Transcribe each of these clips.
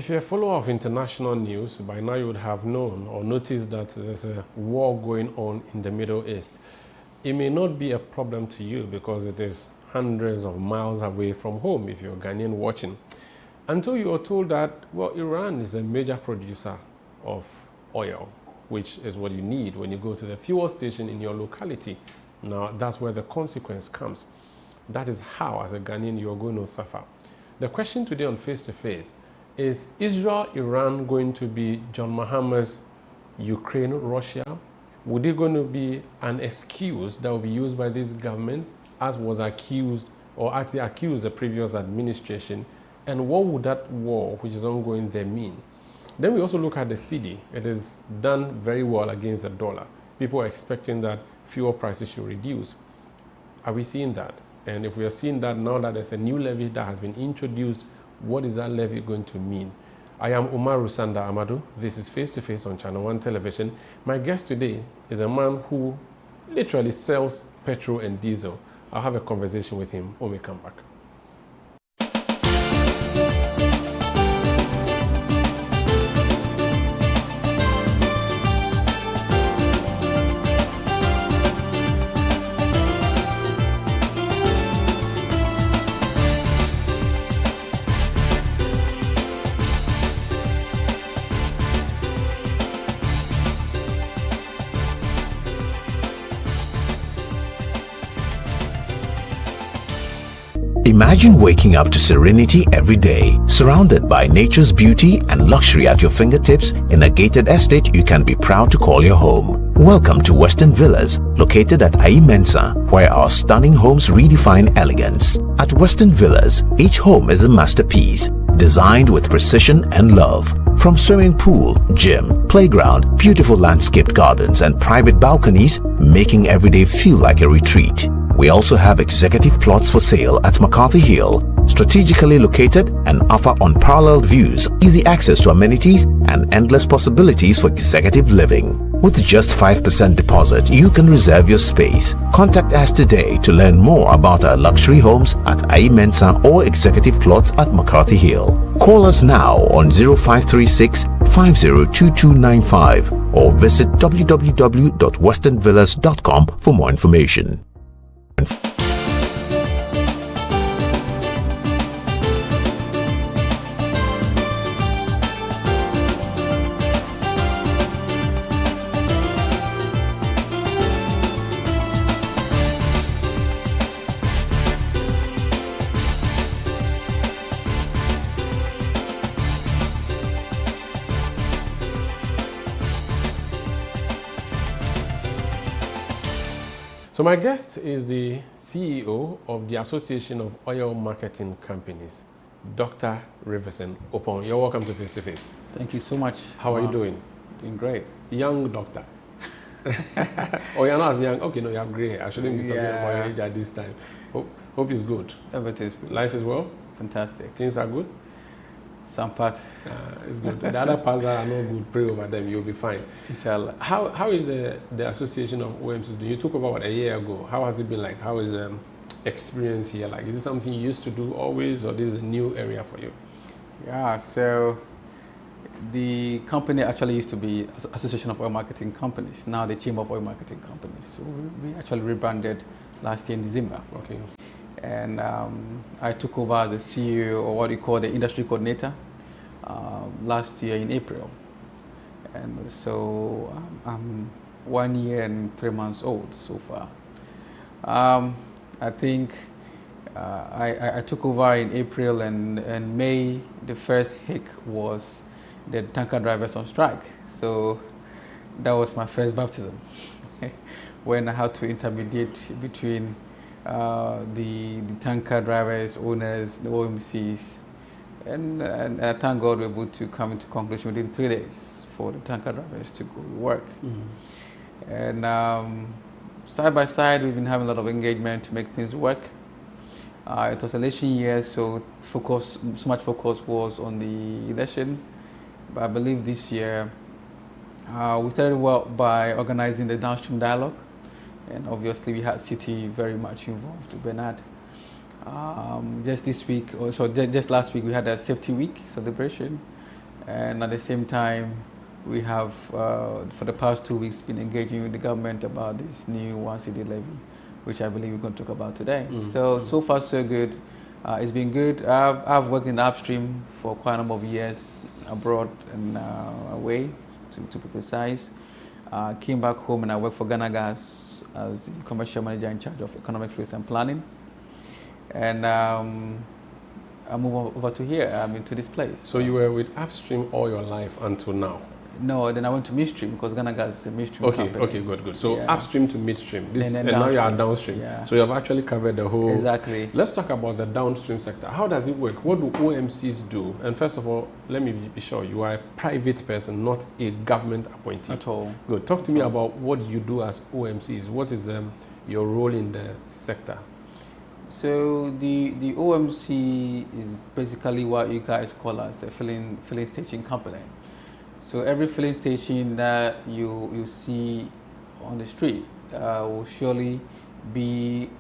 If you're a follower of international news, by now you would have known or noticed that there's a war going on in the Middle East. It may not be a problem to you because it is hundreds of miles away from home if you're Ghanaian watching. Until you are told that, well, Iran is a major producer of oil, which is what you need when you go to the fuel station in your locality. Now, that's where the consequence comes. That is how, as a Ghanaian, you're going to suffer. The question today on Face to Face is Israel-Iran going to be John Mahama's Ukraine-Russia? Would it going to be an excuse that will be used by this government, as was accused, or actually accused the previous administration? And what would that war, which is ongoing there, mean? Then we also look at the cedi. It has done very well against the dollar. People are expecting that fuel prices should reduce. Are we seeing that? And if we are seeing that now that there's a new levy that has been introduced, what is that levy going to mean? I am Umaru Sanda Amadu. This is Face to Face on Channel 1 Television. My guest today is a man who literally sells petrol and diesel. I'll have a conversation with him when we come back. Imagine waking up to serenity every day, surrounded by nature's beauty and luxury at your fingertips in a gated estate you can be proud to call your home. Welcome to Western Villas, located at Ai Mensa, where our stunning homes redefine elegance. At Western Villas, each home is a masterpiece, designed with precision and love. From swimming pool, gym, playground, beautiful landscaped gardens and private balconies, making every day feel like a retreat. We also have executive plots for sale at McCarthy Hill, strategically located and offer unparalleled views, easy access to amenities, and endless possibilities for executive living. With just 5% deposit, you can reserve your space. Contact us today to learn more about our luxury homes at Ai Mensa or executive plots at McCarthy Hill. Call us now on 0536 502295 or visit www.westernvillas.com for more information. So my guest is the CEO of the Association of Oil Marketing Companies, Dr. Riverson Oppong. You're welcome to Face to Face. Thank you so much. How are you doing? Doing great. Young doctor. Oh, you're not as young. Okay, no, you have gray hair. I shouldn't be talking about your age at this time. Hope it's good. Everything is good. Life is well? Fantastic. Things are good? Some part. It's good. The other parts that are not good, pray over them. You'll be fine. Inshallah. How is the Association of OMCs doing? You took over a year ago. How has it been like? How is experience here like? Is it something you used to do always, or this is a new area for you? Yeah, so the company actually used to be Association of Oil Marketing Companies. Now the Chamber of Oil Marketing Companies. So we actually rebranded last year in December. Okay. And I took over as the CEO, or what we call the industry coordinator, last year in April. And so I'm 1 year and 3 months old so far. I think I took over in April, and May, the first hick was the tanker drivers on strike. So that was my first baptism when I had to intermediate between the tanker drivers, owners, the OMCs, and I thank God we were able to come into conclusion within 3 days for the tanker drivers to go to work. Mm-hmm. And side by side, we've been having a lot of engagement to make things work. It was election year, so much focus was on the election. But I believe this year we started well by organizing the downstream dialogue. And obviously we had cedi very much involved with Bernard. Just this week, just last week, we had a safety week celebration. And at the same time, we have, for the past 2 weeks, been engaging with the government about this new one cedi levy, which I believe we're going to talk about today. So far so good. It's been good. I've worked in the upstream for quite a number of years, abroad and away, to be precise. Came back home and I worked for Ghana Gas as the commercial manager in charge of economic risk and planning. And I moved over to here, to this place. So you were with upstream all your life until now? No, then I went to midstream because Ghana Gas is a midstream company. Okay, good. So yeah. Upstream to midstream, and now you are downstream. Yeah. So you have actually covered the whole... Exactly. Let's talk about the downstream sector. How does it work? What do OMCs do? And first of all, let me be sure, you are a private person, not a government appointee. At all. Good. Talk to me about what you do as OMCs. What is your role in the sector? So the OMC is basically what you guys call as a filling station company. So every filling station that you see on the street will surely be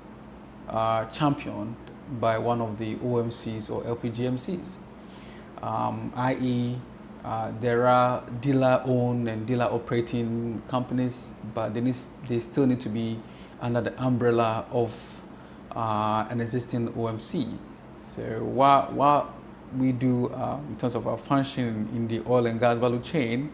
championed by one of the OMCs or LPGMCs, i.e. There are dealer-owned and dealer-operating companies, but they still need to be under the umbrella of an existing OMC. So what we do in terms of our function in the oil and gas value chain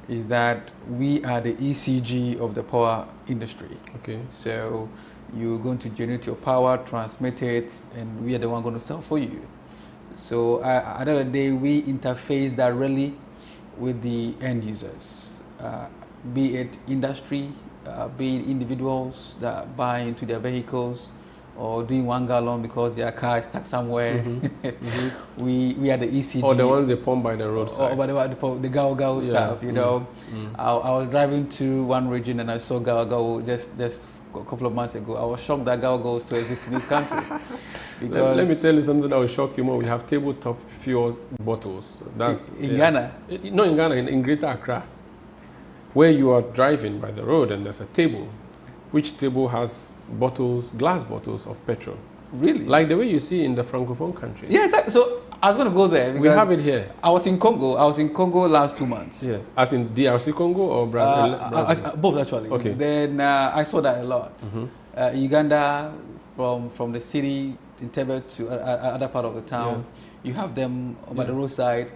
is that we are the ECG of the power industry. Okay. So you're going to generate your power, transmit it, and we are the one going to sell for you. So at the end of the day, we interface directly with the end users, be it industry, be it individuals that buy into their vehicles, or doing 1 gallon because their car is stuck somewhere. We are the ECG. Or the ones they pump by the roadside. Or the gao stuff, you know. I was driving to one region and I saw gao just a couple of months ago. I was shocked that gao still exists in this country. Because let me tell you something that will shock you more. We have tabletop fuel bottles. That's in Ghana? No, in Ghana, in Greater Accra, where you are driving by the road and there's a table, which table has glass bottles of petrol. Really? Like the way you see in the Francophone countries. Yes, so I was going to go there. We have it here. I was in Congo last 2 months. Yes, as in DRC Congo or Brazil? Both actually. Okay. Then I saw that a lot. Uganda, from the city, Entebbe to other part of the town, you have them by the roadside.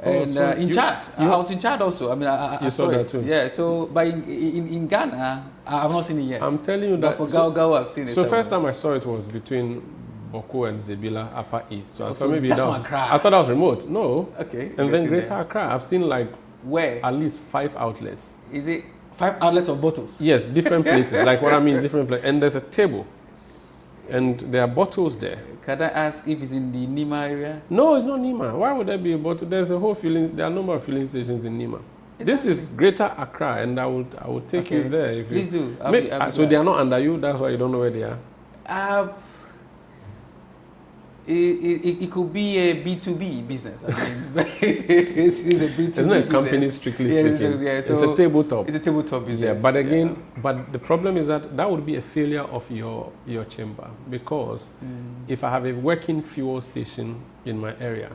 And so in Chad, I was in Chad also. I mean, I saw that it. too. Yeah. So, but in Ghana, I've not seen it yet. I'm telling you but that. For Gao, I've seen it. So first time I saw it was between Boko and Zebila, Upper East. So I thought maybe that's that was. Accra. I thought that was remote. No. Okay. And then Greater Accra, I've seen like where at least 5 outlets. Is it 5 outlets of bottles? Yes, different places. Like what I mean is different places. And there's a table, and there are bottles there. Can I ask if it's in the Nima area? No, it's not Nima. Why would there be a bottle? There's a whole there are a number of filling stations in Nima. This is Greater Accra, and I will take you there. If Please do. So they are not under you. That's why you don't know where they are. It could be a B2B business. I mean, it's a B2B. It's not a company strictly speaking. It's a tabletop. It's a tabletop business. Yeah, but again, but the problem is that would be a failure of your chamber, because if I have a working fuel station in my area,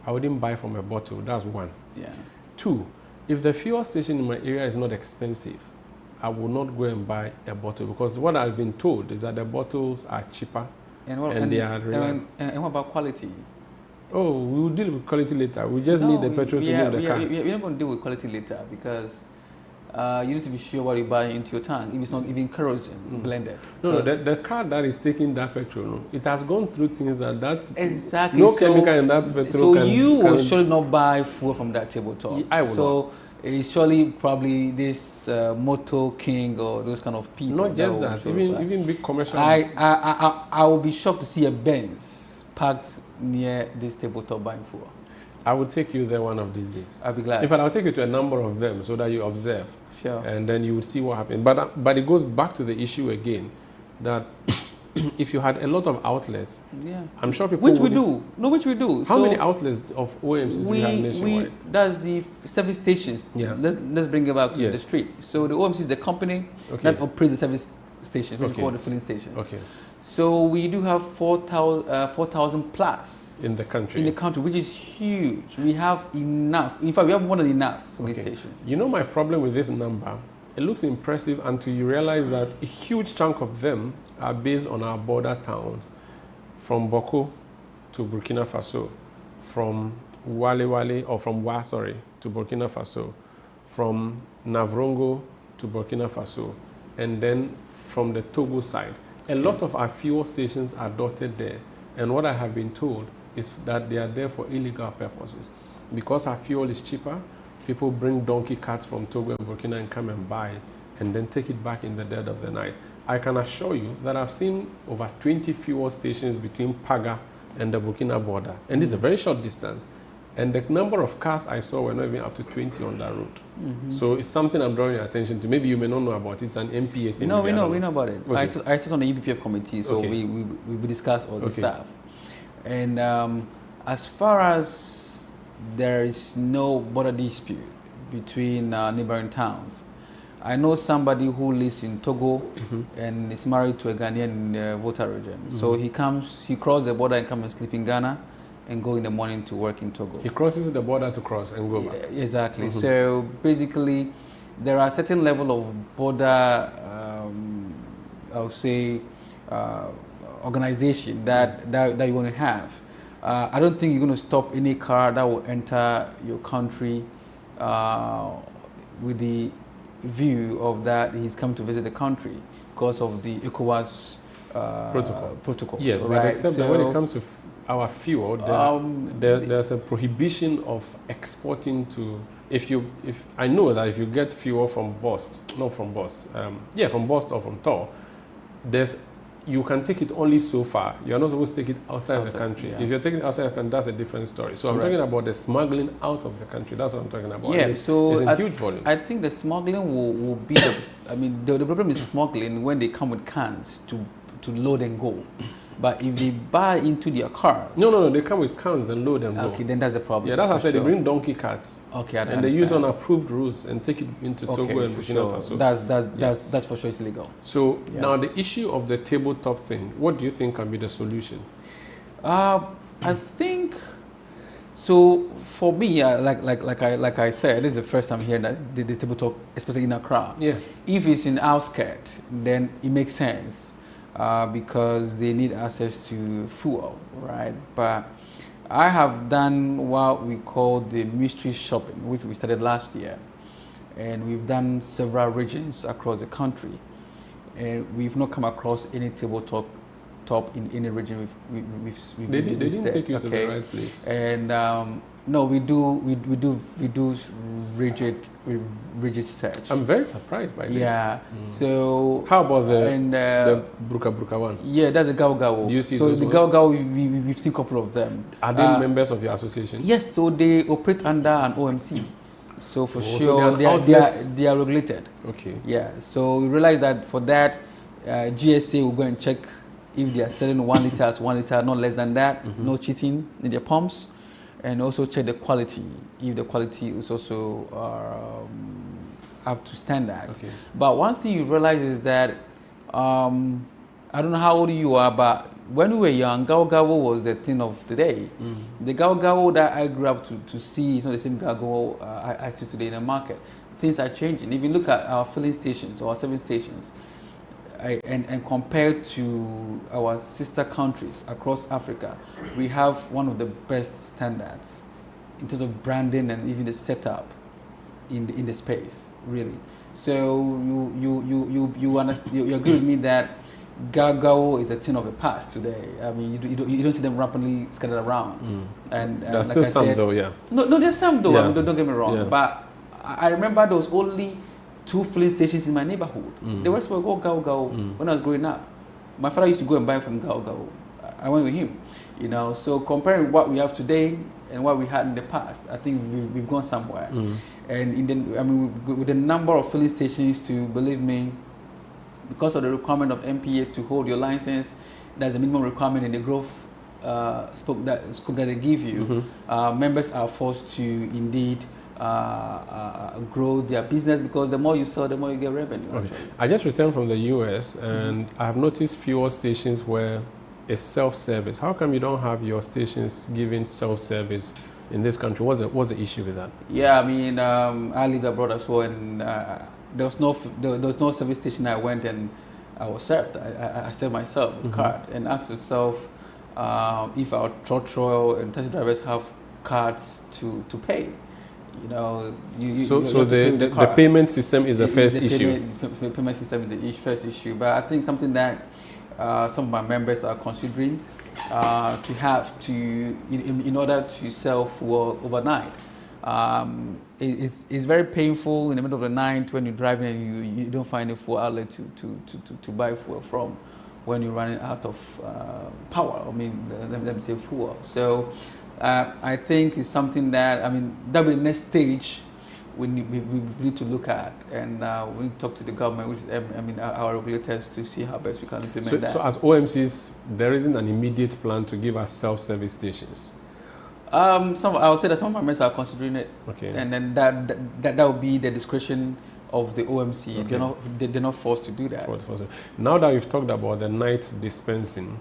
I wouldn't buy from a bottle. That's one. Yeah. 2, if the fuel station in my area is not expensive, I will not go and buy a bottle, because what I've been told is that the bottles are cheaper. And they are reliable. And what about quality? Oh, we will deal with quality later. We just need the petrol to move the car. We're not going to deal with quality later, because you need to be sure what you buy into your tank, if it's not even kerosene blended. No, the car that is taking that petrol, it has gone through things that exactly. No chemical in that petrol. So you will surely not buy fuel from that tabletop. I will not. It's surely probably this Moto King or those kind of people. Not just that, even big commercial. I will be shocked to see a Benz parked near this tabletop buying fuel. I will take you there one of these days. I'll be glad. In fact, I'll take you to a number of them so that you observe. Sure. And then you will see what happens. But it goes back to the issue again that if you had a lot of outlets, I'm sure people which we do. How many outlets of OMCs do we have nationwide? That's the service stations. Yeah. Let's bring it back to the street. So the OMC is the company that operates the service stations, which we call the filling stations. Okay. So we do have 4,000 plus in the country. in the country, which is huge. We have enough. In fact, we have more than enough filling stations. You know my problem with this number? It looks impressive until you realize that a huge chunk of them are based on our border towns, from Boko to Burkina Faso, from to Burkina Faso, from Navrongo to Burkina Faso, and then from the Togo side. A lot of our fuel stations are dotted there, and what I have been told is that they are there for illegal purposes. Because our fuel is cheaper, people bring donkey carts from Togo and Burkina and come and buy it, and then take it back in the dead of the night. I can assure you that I've seen over 20 fuel stations between Paga and the Burkina border, and this is a very short distance. And the number of cars I saw were not even up to 20 on that route. So it's something I'm drawing your attention to. Maybe you may not know about it. It's an MPA thing. No, we know about it. Okay. I sit on the EBPF committee, so we discuss all this stuff. And as far as there is no border dispute between neighboring towns, I know somebody who lives in Togo and is married to a Ghanaian in the Volta region. So he crosses the border and comes and sleep in Ghana and go in the morning to work in Togo. He crosses the border to cross and go back. Exactly. So basically, there are certain level of border, I would say, organization that you want to have. I don't think you're going to stop any car that will enter your country with the view of that he's come to visit the country because of the ECOWAS protocol. Yes, right? But except that when it comes to our fuel, there's a prohibition of exporting to. If I know that if you get fuel from BOST, not from BOST, from BOST or from TOR, you can take it only so far. You're not supposed to take it outside the country. Yeah. If you're taking it outside the country, that's a different story. So I'm talking about the smoggling out of the country. That's what I'm talking about. Yeah, so it's in huge volumes. I think the smuggling will be the problem is smuggling when they come with cans to load and go. But if they buy into their cars... No, they come with cans and load and go. Okay, then that's a problem. Yeah, that's what I said. They bring donkey carts. Okay, and they use unapproved routes and take it into Togo and Burkina Faso. That's for sure it's illegal. So now the issue of the tabletop thing, what do you think can be the solution? I think... So for me, like I said, this is the first time hearing that this tabletop, especially in Accra. Yeah. If it's in outskirts, then it makes sense. Because they need access to fuel, right? But I have done what we call the mystery shopping, which we started last year. And we've done several regions across the country. And we've not come across any tabletop in any region They didn't take you to the right place. And no, we do rigid search. I'm very surprised by this. Yeah. So how about the Bruka one? Yeah, that's a Gao. Do you see so those the Gao, we've seen a couple of them. Are they members of your association? Yes. So they operate under an OMC. So for sure they are regulated. Okay. Yeah. So we realize that for that, GSA will go and check if they are selling 1 liter, not less than that. No cheating in their pumps. And also check the quality, if the quality is also up to standard. Okay. But one thing you realize is that, I don't know how old you are, but when we were young, Gao was the thing of the day. The Gao that I grew up to see is not the same Gao I see today in the market. Things are changing. If you look at our filling stations or our service stations, and compared to our sister countries across Africa, we have one of the best standards in terms of branding and even the setup in the space, really. So you understand, you agree with me that Gao is a thing of the past today. I mean, you don't see them rapidly scattered around. And there's like still I some said, though, yeah. No, there's some though. Yeah. I mean, don't get me wrong. Yeah. But I remember there was only 2 filling stations in my neighborhood. The rest were all Gao when I was growing up. My father used to go and buy from Gao. I went with him, So comparing what we have today and what we had in the past, I think we've gone somewhere. And with the number of filling stations, to believe me, because of the requirement of MPA to hold your license, there's a minimum requirement in the growth scope that they give you. Members are forced to indeed grow their business, because the more you sell, the more you get revenue. Okay. Actually. I just returned from the US and I have noticed fuel stations where it's self-service. How come you don't have your stations giving self-service in this country? What's the issue with that? Yeah, I mean, I lived abroad as well, and there was no service station I went and I was served. I served myself with card. And as for self, if our trotro and taxi drivers have cards to pay, you know, you so have to pay with the payment system is the first issue. Payment system is the first issue, but I think something that some of my members are considering to have to in order to sell fuel overnight. It's very painful in the middle of the night when you're driving and you don't find a fuel outlet to buy fuel from, when you're running out of power. I mean, let me say fuel. So I think it's something that, I mean, that will be the next stage we need to look at, and we need to talk to the government, which is, I mean, our regulators, to see how best we can implement that. So as OMCs, there isn't an immediate plan to give us self-service stations? I would say that some of my members are considering it, okay, and then that will be the discretion of the OMC. Okay. They're not forced to do that. Now that we've talked about the night dispensing,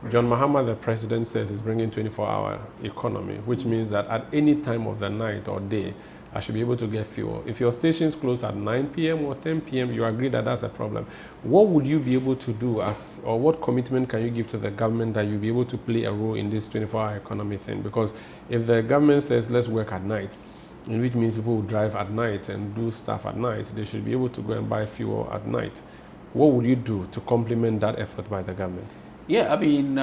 John Mahama, the president, says he's bringing 24-hour economy, which means that at any time of the night or day, I should be able to get fuel. If your stations close at 9 p.m. or 10 p.m., you agree that that's a problem. What would you be able to do or what commitment can you give to the government that you'll be able to play a role in this 24-hour economy thing? Because if the government says, let's work at night, which means people will drive at night and do stuff at night, they should be able to go and buy fuel at night. What would you do to complement that effort by the government? Yeah, I mean,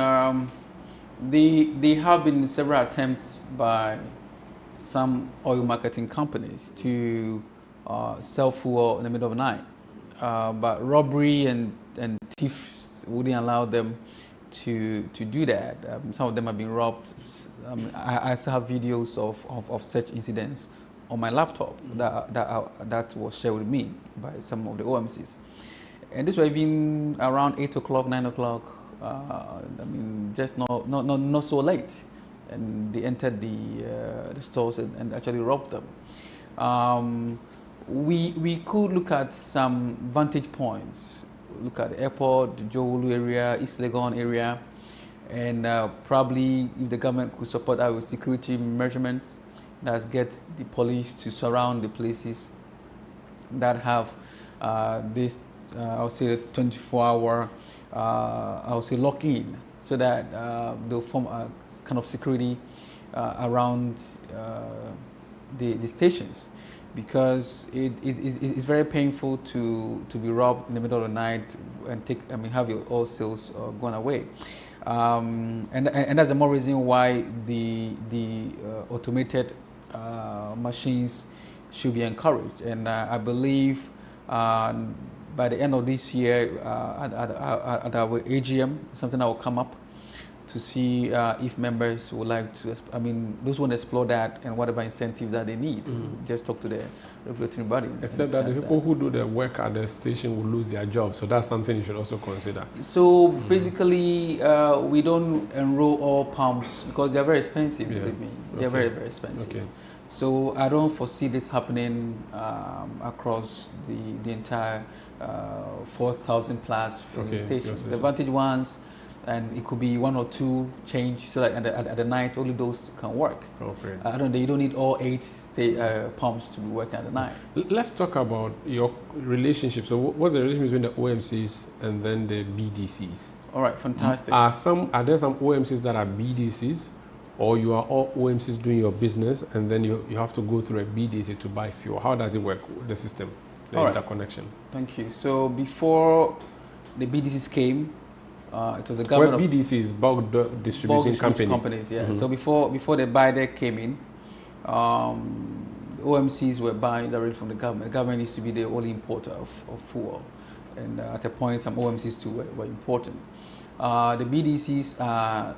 there have been several attempts by some oil marketing companies to sell fuel in the middle of the night, but robbery and thieves wouldn't allow them to do that. Some of them have been robbed. I still have videos of such incidents on my laptop that was shared with me by some of the OMCs, and this was even around 8 o'clock, 9 o'clock. I mean, just not so late. And they entered the stores and actually robbed them. We could look at some vantage points. Look at the airport, the Jowolu area, East Legon area, and probably if the government could support that with security measurements, that's get the police to surround the places that have this, I would say, 24-hour, I would say, lock-in, so that they'll form a kind of security around the stations, because it's very painful to be robbed in the middle of the night and have your oil sales gone away, and that's the more reason why the automated machines should be encouraged. And I believe by the end of this year, at our AGM, something that will come up to see if members would like to, I mean, those who want to explore that and whatever incentives that they need. Just talk to the regulatory body. Except that the people who do the work at the station will lose their jobs, so that's something you should also consider. So basically, we don't enroll all pumps because they're very expensive, believe me. They're very, very expensive. Okay. So I don't foresee this happening across the entire 4,000 plus filling stations. The Vantage ones, and it could be one or two change, so that at the night only those can work. I don't know, you don't need all 8 pumps to be working at the night. Let's talk about your relationship. So what's the relationship between the OMCs and then the BDCs? All right, fantastic. Are there some OMCs that are BDCs, or you are all OMCs doing your business and then you have to go through a BDC to buy fuel? How does it work, the system, the interconnection? Thank you. So before the BDCs came, it was the government. Well, BDC is bulk distributing companies. Yeah. So before the buy-deck came in, OMCs were buying directly from the government. The government used to be the only importer of fuel, and at a point, some OMCs too were important. The BDCs are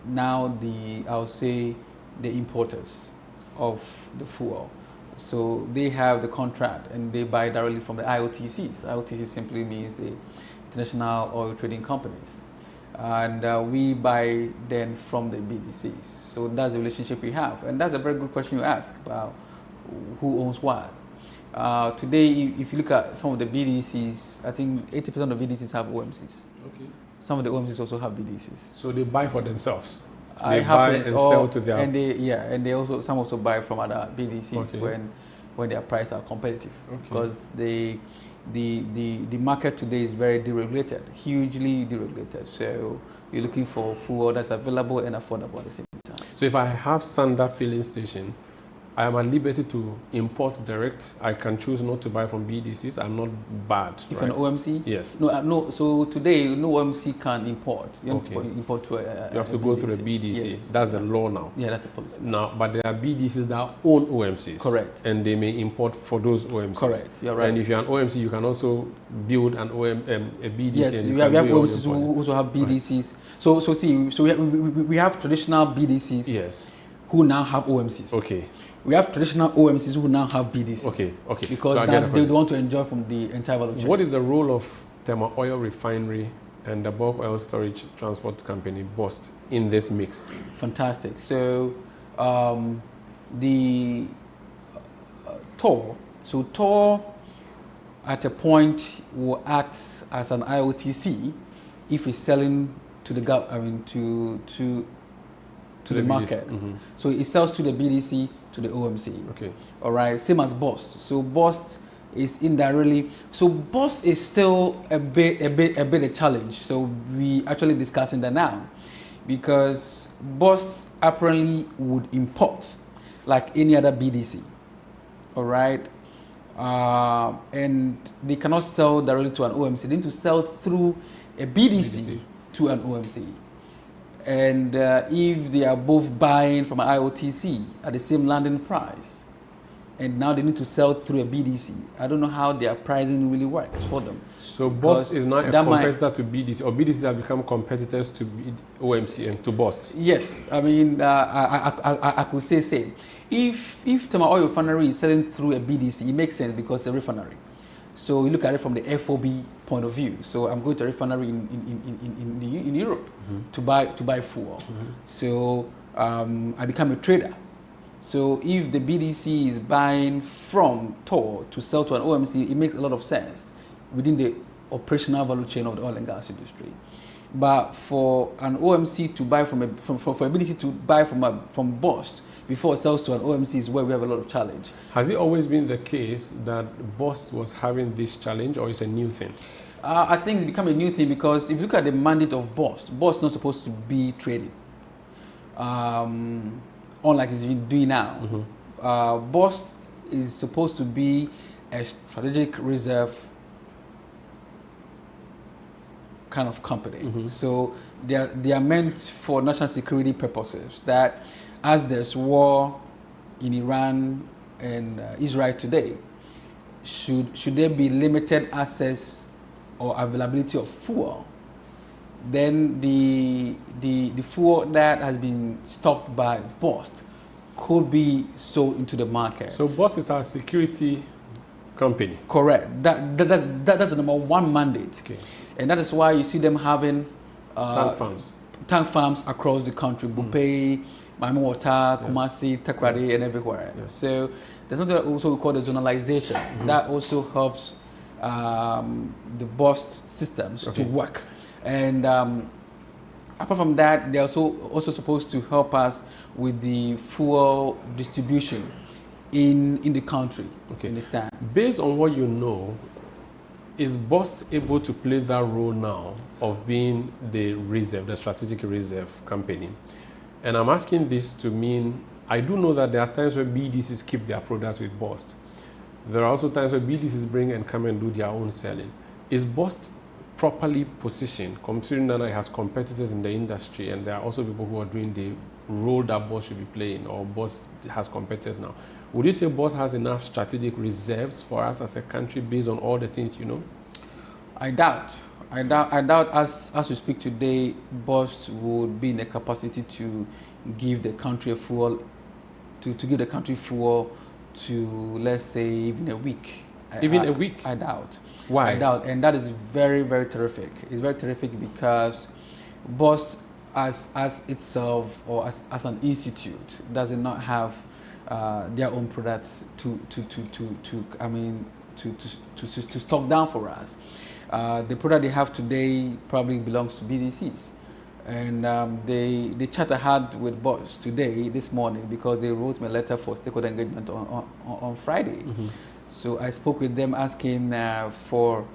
now I would say, the importers of the fuel. So they have the contract and they buy directly from the IOTCs. IOTC simply means the International Oil Trading Companies. And we buy then from the BDCs. So that's the relationship we have. And that's a very good question you ask about who owns what. Today, if you look at some of the BDCs, I think 80% of BDCs have OMCs. Okay. Some of the OMCs also have BDCs. So they buy for themselves. It They buy happens, and sell to their. and they also, some also buy from other BDCs when their prices are competitive, because the market today is very deregulated, hugely deregulated. So you're looking for fuel that's available and affordable at the same time. So if I have Sanda filling station, I am at liberty to import direct. I can choose not to buy from BDCs. I'm not bad. If right? an OMC? Yes. No. So today, no OMC can import. You import to you have to go through a BDC. Yes. That's the law now. Yeah, that's a policy. Now, but there are BDCs that own OMCs. Correct. And they may import for those OMCs. Correct. You're right. And if you're an OMC, you can also build an a BDC. Yes, and we have OMCs who also have BDCs. Right. So we have traditional BDCs. Yes. Who now have OMCs. Okay. We have traditional OMCs who now have BDCs. Okay. Because so now they want to enjoy from the entire value chain. What is the role of thermal oil refinery and the bulk oil storage transport company, BOST, in this mix? Fantastic. So the TOR at a point will act as an IOTC if it's selling to the to the market. Mm-hmm. So it sells to the BDC, to the OMC. Okay. All right. Same as BOST. So BOST is indirectly. So BOST is still a bit a challenge. So we actually discussing that now, because BOST apparently would import like any other BDC. All right. And they cannot sell directly to an OMC. They need to sell through a BDC. To an OMC. And if they are both buying from an IOTC at the same landing price, and now they need to sell through a BDC, I don't know how their pricing really works for them. So BOST is not a competitor to BDC, or BDCs have become competitors to OMC and to BOST? Yes, I mean, I could say same. If thermal oil refinery is selling through a BDC, it makes sense because it's a refinery. So you look at it from the FOB point of view. So I'm going to a refinery in Europe to buy fuel. So I become a trader. So if the BDC is buying from TOR to sell to an OMC, it makes a lot of sense within the operational value chain of the oil and gas industry. But for an OMC to buy for a BDC to buy from BOST before it sells to an OMC is where we have a lot of challenge. Has it always been the case that BOST was having this challenge, or is it a new thing? I think it's become a new thing, because if you look at the mandate of BOST is not supposed to be trading, unlike it's been doing now. BOST is supposed to be a strategic reserve kind of company. So they are meant for national security purposes, that as there's war in Iran and Israel today, should there be limited access or availability of fuel, then the fuel that has been stocked by BOST could be sold into the market. So BOST is our security company. Correct. That's the number one mandate. Okay. And that is why you see them having tank farms across the country, Bupe, Miami Water, Kumasi, Takrady, and everywhere. Yeah. So there's something also we call the zonalization. That also helps the BOST systems to work. And apart from that, they're also supposed to help us with the fuel distribution in the country. Okay. Understand? Based on what you know, is BOST able to play that role now of being the reserve, the strategic reserve company? And I'm asking this to mean, I do know that there are times where BDCs keep their products with BOST. There are also times where BDCs bring and come and do their own selling. Is BOST properly positioned, considering that it has competitors in the industry, and there are also people who are doing the role that BOST should be playing, or BOST has competitors now? Would you say BOST has enough strategic reserves for us as a country based on all the things you know? I doubt as we speak today, BOST would be in a capacity to give the country a fuel, to give the country fuel to, let's say, even a week. A week? I doubt. Why? I doubt, and that is very, very terrific. It's very terrific because BOST as itself, or as an institute, does not have their own products to stock down for us. The product they have today probably belongs to BDCs. And they chat ahead with BOST today, this morning, because they wrote me a letter for stakeholder engagement on Friday. So I spoke with them asking for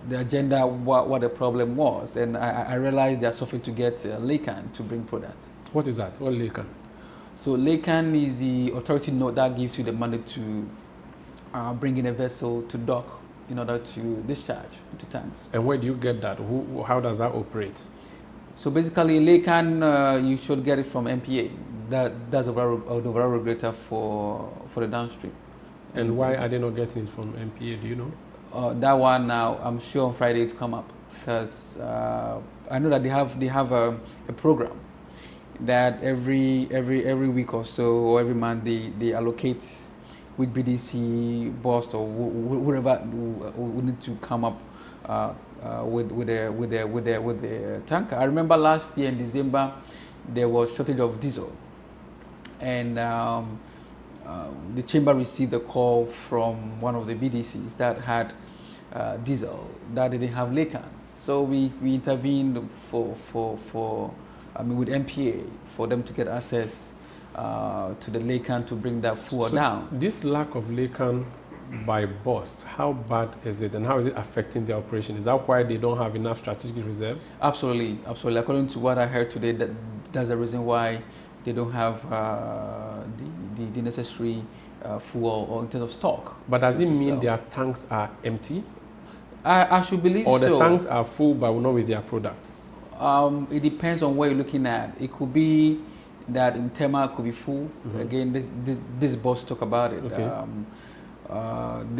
the agenda, what the problem was. And I realized they are suffering to get LACAN to bring products. What is that? What LACAN? So LACAN is the authority note that gives you the money to bring in a vessel to dock in order to discharge into tanks. And where do you get that? How does that operate? So basically, LACAN, you should get it from MPA. That's the overall regulator for the downstream. And why are they not getting it from MPA? Do you know? That one now, I'm sure on Friday to come up, because I know that they have a program that every week or so, or every month, they allocate with BDC, BOST, or whoever who need to come up with the tanker. I remember last year in December there was shortage of diesel, and the chamber received a call from one of the BDCs that had diesel that didn't have LACAN. So we intervened with MPA for them to get access to the LACAN to bring that fuel down. This lack of LACAN by BOST, how bad is it, and how is it affecting their operation? Is that why they don't have enough strategic reserves? Absolutely. According to what I heard today, that's the reason why they don't have the necessary fuel or in terms of stock. But does it mean their tanks are empty? I should believe so. Or the tanks are full but not with their products? It depends on where you're looking at. It could be that in Tema could be full. Again, this boss talk about it. Okay.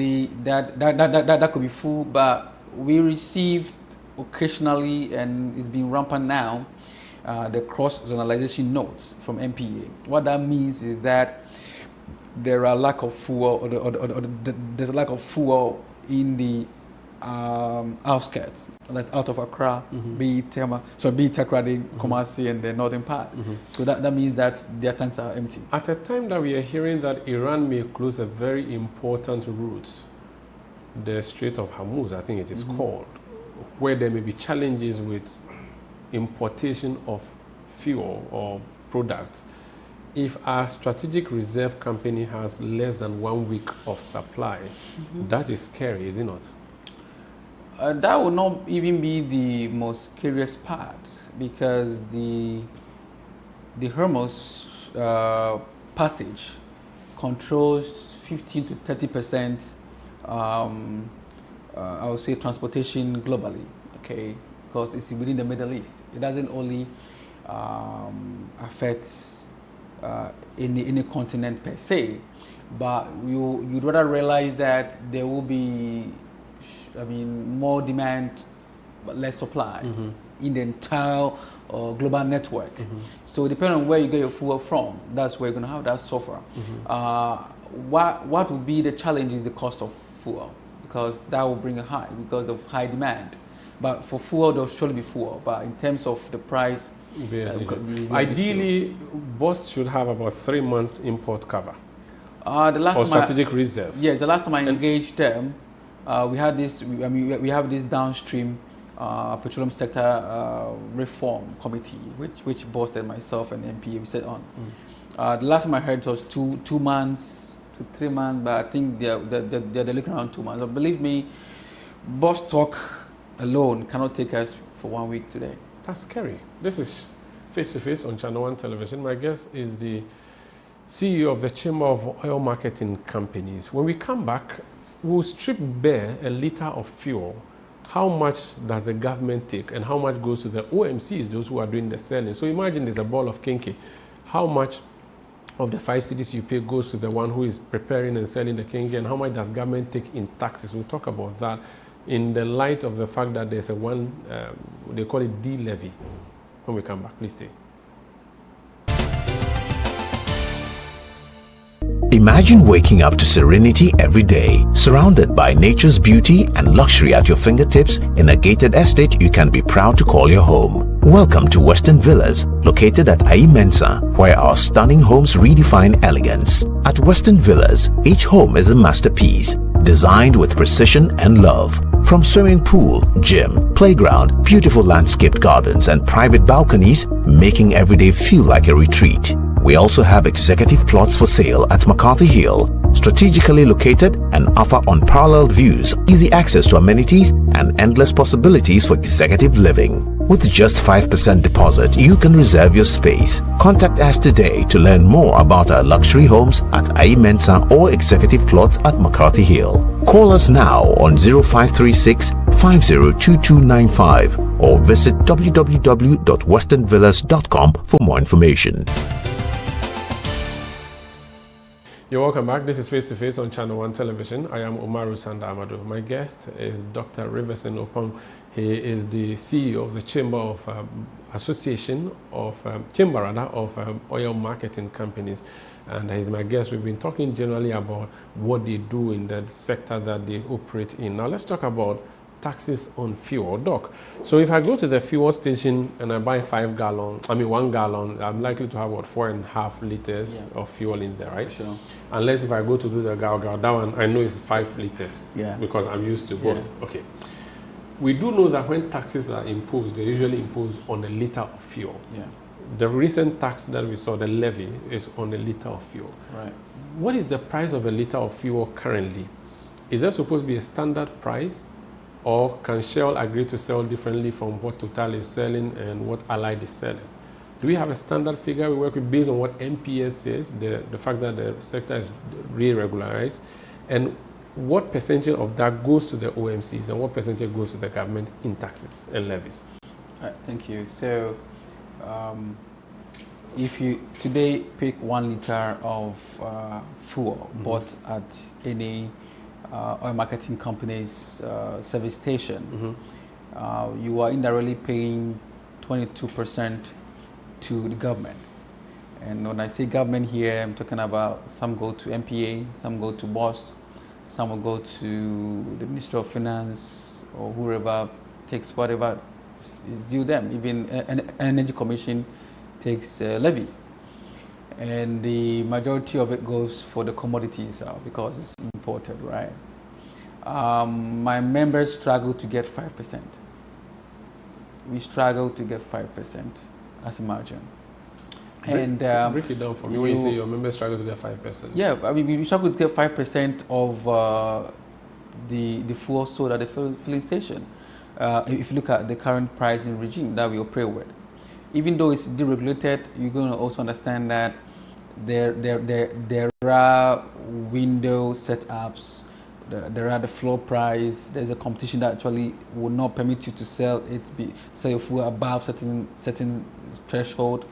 That could be full, but we received occasionally, and it's been rampant now, the cross-zonalization notes from MPA. What that means is that there are lack of fuel, there's a lack of fuel in the outskirts, that's out of Accra, be it Tema, be it Takoradi, Kumasi, and the northern part. So that means that their tanks are empty. At a time that we are hearing that Iran may close a very important route, the Strait of Hormuz, I think it is called, where there may be challenges with importation of fuel or products. If our strategic reserve company has less than 1 week of supply, that is scary, is it not? That would not even be the most curious part, because the Hormuz passage controls 15 to 30%, I would say, transportation globally. Okay, because it's within the Middle East. It doesn't only affect any continent per se, but you'd rather realize that there will be more demand but less supply in the entire global network. So depending on where you get your fuel from, that's where you're going to have that suffer. What would be the challenge is the cost of fuel, because that will bring a high because of high demand. But for fuel, there'll surely be fuel. But in terms of the price, ideally, BOST should have about 3 months import cover. The last or time strategic reserve. Yeah, the last time I engaged them, we had this. We have this downstream petroleum sector reform committee, which BOST and myself and MPA we sat on. The last time I heard it was two months to 3 months, but I think they're looking around 2 months. But believe me, BOST talk alone cannot take us for 1 week today. That's scary. This is Face to Face on Channel 1 Television. My guest is the CEO of the Chamber of Oil Marketing Companies. When we come back, we'll strip bare a liter of fuel. How much does the government take, and how much goes to the OMCs, those who are doing the selling? So imagine there's a ball of kinky. How much of the 5 cedis you pay goes to the one who is preparing and selling the kinky, and how much does government take in taxes? We'll talk about that in the light of the fact that there's they call it D-levy. When we come back, please stay. Imagine waking up to serenity every day, surrounded by nature's beauty and luxury at your fingertips in a gated estate you can be proud to call your home. Welcome to Western Villas, located at Ai Mensa, where our stunning homes redefine elegance. At Western Villas, each home is a masterpiece, designed with precision and love. From swimming pool, gym, playground, beautiful landscaped gardens and private balconies, making every day feel like a retreat. We also have executive plots for sale at McCarthy Hill, strategically located and offer unparalleled views, easy access to amenities, and endless possibilities for executive living. With just 5% deposit, you can reserve your space. Contact us today to learn more about our luxury homes at Ai Mensa or executive plots at McCarthy Hill. Call us now on 0536 502295 or visit www.westernvillas.com for more information. You're welcome back. This is Face to Face on Channel 1 Television. I am Umaru Sanda Amadu. My guest is Dr. Riverson Oppong. He is the CEO of the Chamber of Association of Oil Marketing Companies, and he's my guest. We've been talking generally about what they do in that sector that they operate in. Now let's talk about taxes on fuel, Doc. So if I go to the fuel station and I buy 1 gallon, I'm likely to have what, 4.5 liters of fuel in there, right? Sure. Unless if I go to do the gal, that one I know is 5 liters. Yeah. Because I'm used to both. Yeah. Okay. We do know that when taxes are imposed, they usually impose on a liter of fuel. Yeah. The recent tax that we saw, the levy, is on a liter of fuel. Right. What is the price of a liter of fuel currently? Is there supposed to be a standard price? Or can Shell agree to sell differently from what Total is selling and what Allied is selling? Do we have a standard figure we work with based on what MPS says, the fact that the sector is re-regularized? And what percentage of that goes to the OMCs and what percentage goes to the government in taxes and levies? Thank you. So, if you today pick 1 liter of fuel bought at any oil marketing company's service station, you are indirectly paying 22% to the government. And when I say government here, I'm talking about some go to MPA, some go to BOST, some will go to the Ministry of Finance or whoever takes whatever is due them. Even an Energy Commission takes levy. And the majority of it goes for the commodities because it's imported, right? My members struggle to get 5%. We struggle to get 5% as a margin. And break it down for me when you say your members struggle to get 5%. Yeah, I mean, we struggle to get 5% of the fuel sold at the filling station. If you look at the current pricing regime that we operate with, even though it's deregulated, you're going to also understand that there are window setups, there are the floor price. There's a competition that actually will not permit you to sell your fuel above certain threshold,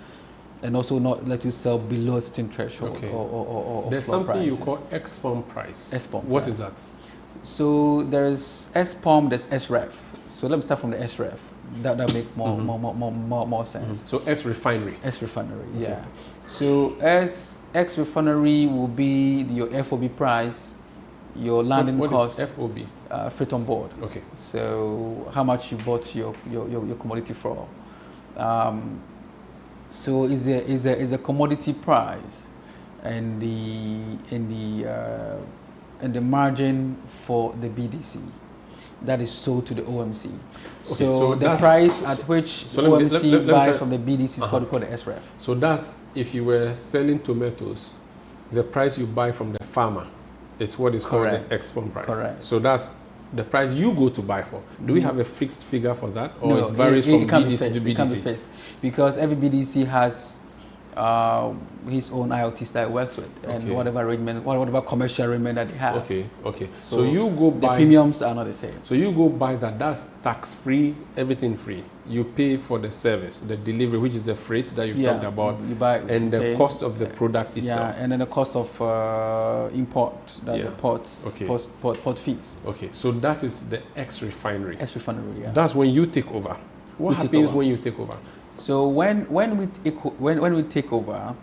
and also not let you sell below a certain threshold. Okay. or there's floor something prices. you call ex-pump price. Ex-pump What price. is that? So there's S-pump, there's S-ref. So let me start from the S-ref. That make more sense. So ex-refinery. Ex-refinery, Okay. yeah. So ex-refinery will be your FOB price, your landing what cost. is FOB? Freight on board. Okay. So how much you bought your commodity for. So is a commodity price, and the margin for the BDC that is sold to the OMC. Okay, so the price at which OMC buys from the BDC is called the SREF. So that's if you were selling tomatoes, the price you buy from the farmer is what is called the ex-pump price. Correct. So that's the price you go to buy for. Do we have a fixed figure for that, or No, it varies from it can't BDC be fixed. to BDC? It can't be fixed because every BDC has his own IoTs that it works with, and whatever arrangement, whatever commercial arrangement that they have. Okay. So you go buy. The premiums are not the same. So you go buy that. That's tax free, everything free. You pay for the service, the delivery, which is the freight that you talked about, you buy, and the cost of the product itself. Yeah, and then the cost of import, that's the port fees. Okay, so that is the ex-refinery. Ex-refinery, yeah. That's when you take over. What happens when you take over? So when we take over,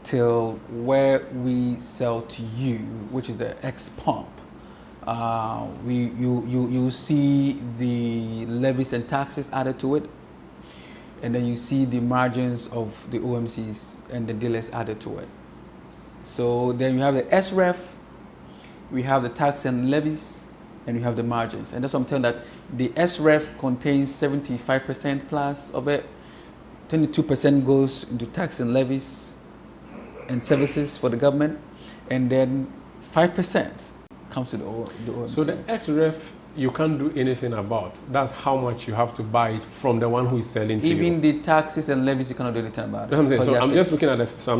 till where we sell to you, which is the X pump. You see the levies and taxes added to it, and then you see the margins of the OMCs and the dealers added to it. So then you have the SREF, we have the tax and levies, and we have the margins. And that's what I'm telling that the SREF contains 75% plus of it, 22% goes into tax and levies and services for the government, and then 5% comes to the OMC. So the XREF, you can't do anything about. That's how much you have to buy it from the one who is selling to you. Even the taxes and levies, you cannot do anything about it. That's what I'm saying. So I'm just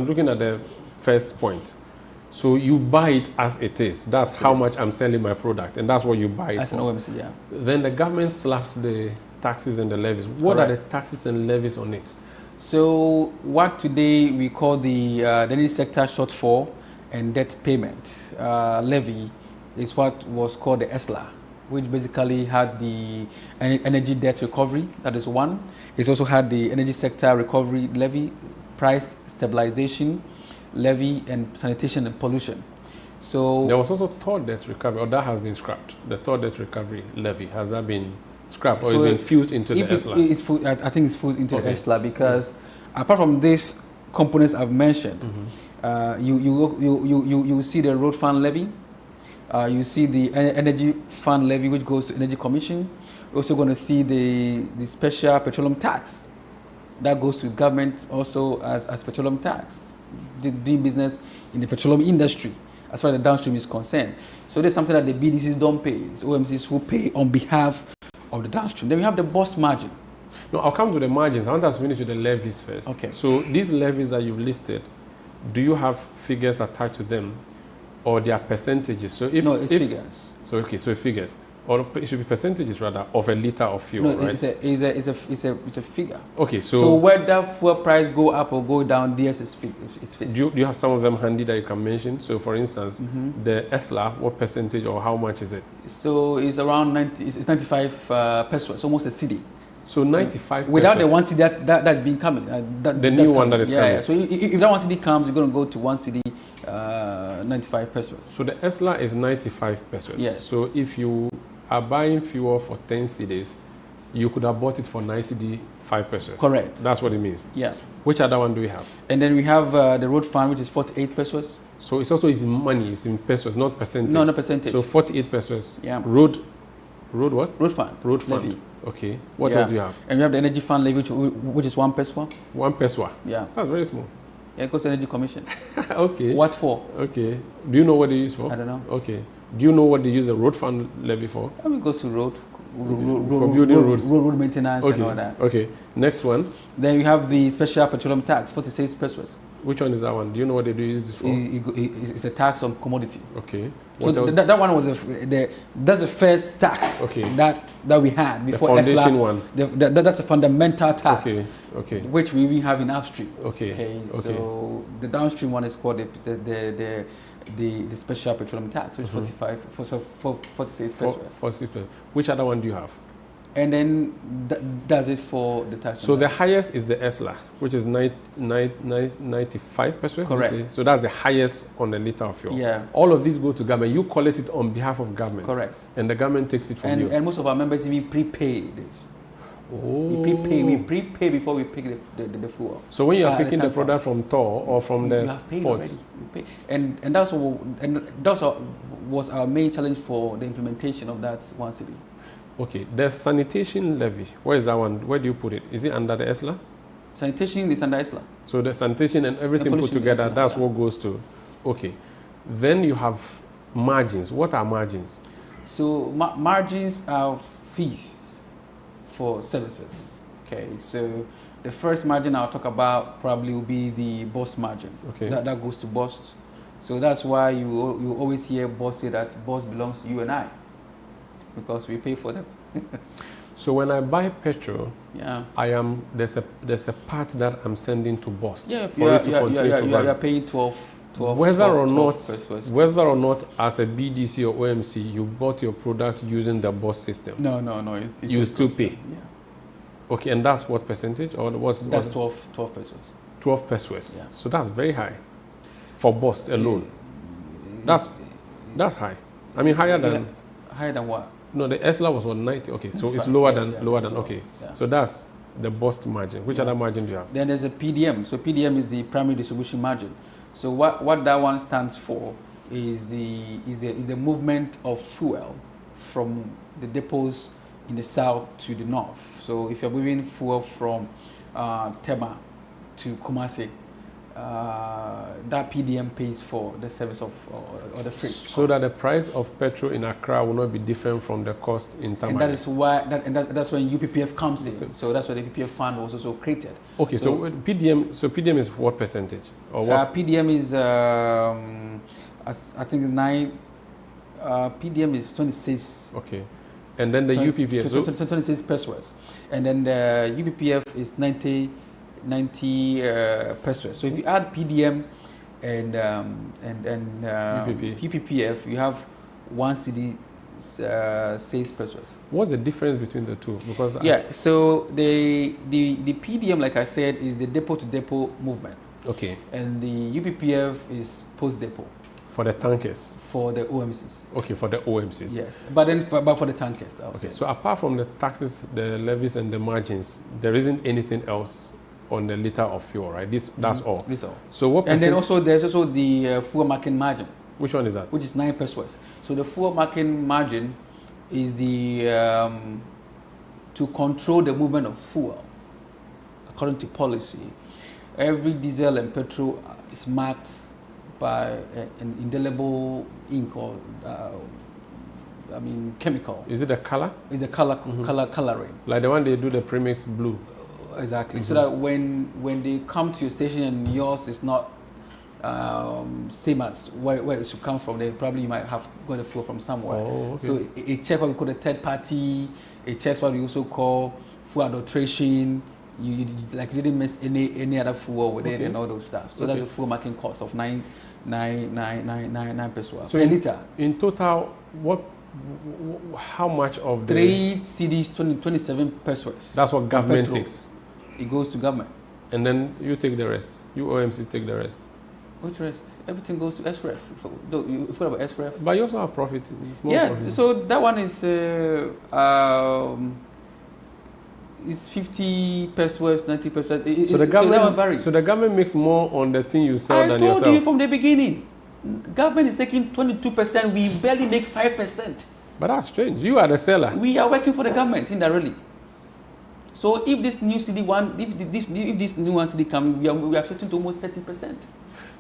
looking at the first point. So you buy it as it is. That's how much I'm selling my product, and that's what you buy it as for. an OMC, yeah. Then the government slaps the taxes and the levies. What are the taxes and levies on it? So what today we call the energy sector shortfall and debt payment levy is what was called the ESLA, which basically had the energy debt recovery. That is one. It's also had the energy sector recovery levy, price stabilization levy, and sanitation and pollution. So there was also third debt recovery, or that has been scrapped. The third debt recovery levy, has that been scrapped, or it's been fused into the ESLA? I think it's fused into the ESLA because apart from these components I've mentioned, you see the road fund levy, you see the energy fund levy, which goes to Energy Commission. You're also going to see the special petroleum tax that goes to government also as petroleum tax, doing business in the petroleum industry as far as the downstream is concerned. So there's something that the BDCs don't pay. It's OMCs who pay on behalf of the downstream. Then we have the BOST margin. No, I'll come to the margins. I want us to finish with the levies first. Okay. So these levies that you've listed, do you have figures attached to them, or they are percentages? So if no, it's figures. So so figures, or it should be percentages rather of a liter of fuel. No, right? it's a figure. Okay, so whether fuel price go up or go down, this is fixed. Do you have some of them handy that you can mention? So for instance, the ESLA, what percentage or how much is it? So it's around 90. It's 95 pesos, almost a cedi. So 95 without pesos. the 1 cedi that's been coming. The new one that is coming. Yeah. So if that 1 cedi comes, you're going to go to 1 cedi, 95 pesos. So the ESLA is 95 pesos. Yes. So if you are buying fuel for 10 cedis, you could have bought it for 95 pesos. Correct. That's what it means. Yeah. Which other one do we have? And then we have the road fund, which is 48 pesos. So it's also in money, it's in pesos, not percentage. No, not percentage. So 48 pesos. Yeah. Road what? Road fund. Road fund. Levy. Okay. What else do you have? And we have the energy fund levy, which is 1 peso. 1 peso. Yeah. That's very small. Yeah, it goes to Energy Commission. Okay. What for? Okay. Do you know what they use for? I don't know. Okay. Do you know what they use the road fund levy for? I mean, it goes to road for building roads. Road maintenance and all that. Okay. Next one. Then we have the special petroleum tax, 46 pesos. Which one is that one? Do you know what they do use this for? It's a tax on commodity. Okay. So that one was that's the first tax that we had before the foundation ESLA. one. That's a fundamental tax. Okay. Which we even have in upstream. Okay. So the downstream one is called the special petroleum tax, which is 46 pesos. 46 pesos. Which other one do you have? And then does it for the tax. So the highest is the ESLA, which is 95 pesos. Correct. So that's the highest on a liter of fuel. Yeah. All of these go to government. You collect it on behalf of government. Correct. And the government takes it from you. And most of our members even prepay this. Oh. We prepay before we pick the fuel. So when you are picking the product from Tor or from the you have paid port. already. You pay. And that was our main challenge for the implementation of that 1 cedi. Okay, the sanitation levy, where is that one? Where do you put it? Is it under the ESLA? Sanitation is under ESLA. So the sanitation and everything put together, that's what goes to. Okay, then you have margins. What are margins? So margins are fees for services. Okay, so the first margin I'll talk about probably will be the BOST margin. Okay. That goes to BOST. So that's why you always hear BOST say that BOST belongs to you and I, because we pay for them. So when I buy petrol, there's a part that I'm sending to BOST for it to continue to run. You're paying 12 whether or not as a BDC or OMC you bought your product using the BOST system. No. You still pay. Yeah. Okay, and that's what percentage, or what's that's 12 pesos. 12 pesos. Yeah. So that's very high. for BOST alone. That's high. I mean, higher than... Higher than what? No, the ESLA was on 90. Okay, so it's 95. lower Yeah, than, yeah, lower it's than, lower. okay. Yeah. So that's the BOST margin. Which other margin do you have? Then there's a PDM. So PDM is the primary distribution margin. So what that one stands for is the movement of fuel from the depots in the south to the north. So if you're moving fuel from Tema to Kumasi, that PDM pays for the service of or the freight. So that the price of petrol in Accra will not be different from the cost in Tamale. And that is why that's when UPPF comes in. So that's why the PPF fund was also created. Okay, so PDM. So PDM is what percentage? Or what? PDM is I think 9. PDM is 26. Okay, and then the UPPF 26 pesos, and then the UPPF is 90 pesos. So if you add PDM and PPPF, you have 1 cedi 6 pesos. What's the difference between the two? Because so the PDM, like I said, is the depot to depot movement. Okay. And the UPPF is post depot. For the tankers? For the OMCs. Okay, for the OMCs. Yes, but then but for the tankers. Okay, so apart from the taxes, the levies, and the margins, there isn't anything else on the liter of fuel, right? That's all. This all. So what? And then also there's also the fuel market margin. Which one is that? Which is 9 pesos. So the fuel market margin is the to control the movement of fuel according to policy. Every diesel and petrol is marked by an indelible ink or chemical. Is it the color? It's the coloring. Like the one they do the premix blue. Exactly. So that when they come to your station and yours is not same as where it should come from, they probably might have got the fuel from somewhere. Oh, okay. So it checks what we call the third party. It checks what we also call fuel adulteration. You didn't miss any other fuel with it and all those stuff. So that's a fuel marking cost of 9 pesos per liter. In total, how much of the 3 cedis 27 pesos? That's what government takes. It goes to government. And then you take the rest. You OMCs take the rest. Which rest? Everything goes to SREF. You forgot about SREF. But you also have profit. Profit. So that one is it's 50 pesos, 90 pesos. So the government, so the government makes more on the thing you sell than yourself. I told you from the beginning. Government is taking 22%. We barely make 5%. But that's strange. You are the seller. We are working for the government indirectly. So if this new cedi if this new 1 cedi comes, we are switching to almost 30%.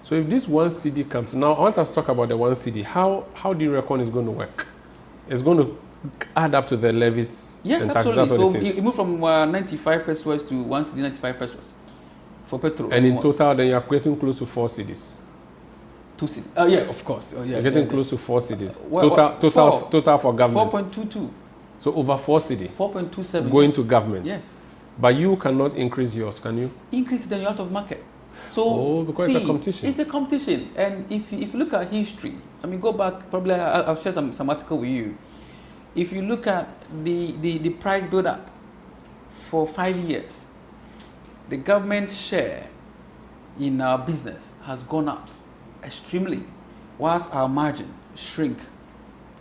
So if this 1 cedi comes, now I want us to talk about the 1 cedi. How do you reckon it's going to work? It's going to add up to the levies. Yes, and taxes. absolutely. So it moved from 95 pesos to 1 cedi 95 pesos for petrol. And in total, then you are getting close to 4 cedis. 2 cedis. Yeah, of course. You're getting close to 4 cedis. Total for government. 4.22. So over 4 cedi. 4.27. Going to government. Yes. But you cannot increase yours, can you? Increase it, then you're out of market. So because it's a competition. It's a competition, and if you look at history, go back. Probably I'll share some article with you. If you look at the price build up for 5 years, the government's share in our business has gone up extremely, whilst our margin shrink